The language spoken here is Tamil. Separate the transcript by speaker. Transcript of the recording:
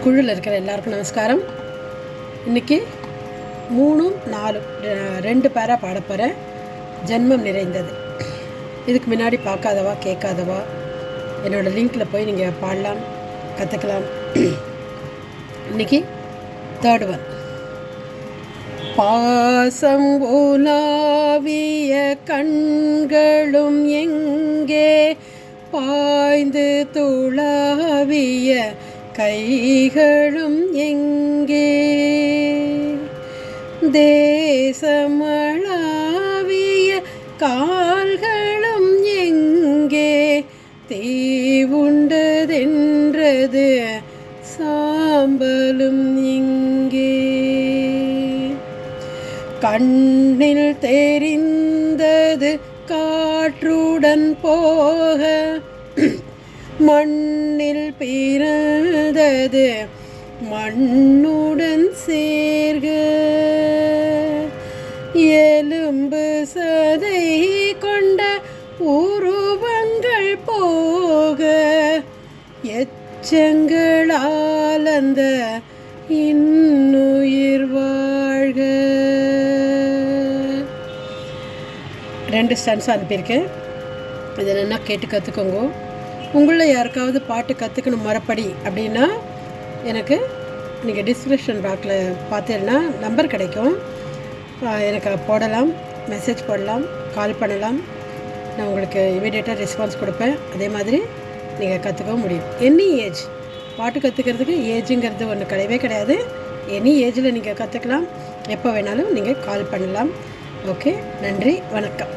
Speaker 1: குழுவில் இருக்கிற எல்லாருக்கும் நமஸ்காரம். இன்றைக்கி 3, 4 2 பேராக பாடப்போகிறேன். ஜென்மம் நிறைந்தது. இதுக்கு முன்னாடி பார்க்காதவா கேட்காதவா என்னோடய லிங்க்கில் போய் நீங்கள் பாடலாம், கற்றுக்கலாம். இன்றைக்கி 3rd one. பாசம் உலாவிய கண்களும் எங்கே, பாய்ந்து துளாவிய கைகளும் எங்கே, தேசமளாவிய கால்களும் எங்கே, தீவுண்டதென்றது சாம்பலும் இங்கே, கண்ணில் தெரிந்தது காற்றுடன் போக, மண்ணில் பிறந்தது மண்ணுடன் சேர்க, எலும்பு சதை கொண்ட உருவங்கள் போக, எச்சங்களால் அந்த இன்னுயிர் வாழ்க. 2 ஸ்டான்ஸ் அனுப்பியிருக்கேன். இது என்னென்னா கேட்டு கற்றுக்கோங்க. உங்களில் யாருக்காவது பாட்டு கற்றுக்கணும் மறுபடி அப்படின்னா எனக்கு நீங்கள் டிஸ்கிரிப்ஷன் பாக்ஸில் பார்த்தீங்கன்னா நம்பர் கிடைக்கும். எனக்கு போடலாம், மெசேஜ் போடலாம், கால் பண்ணலாம். நான் உங்களுக்கு இமீடியட்டாக ரெஸ்பான்ஸ் கொடுப்பேன். அதே மாதிரி நீங்கள் கற்றுக்கவும் முடியும். எனி ஏஜ் பாட்டு கற்றுக்கிறதுக்கு ஏஜுங்கிறது ஒன்று கிடையவே கிடையாது. எனி ஏஜில் நீங்கள் கற்றுக்கலாம். எப்போ வேணாலும் நீங்கள் கால் பண்ணலாம். ஓகே, நன்றி, வணக்கம்.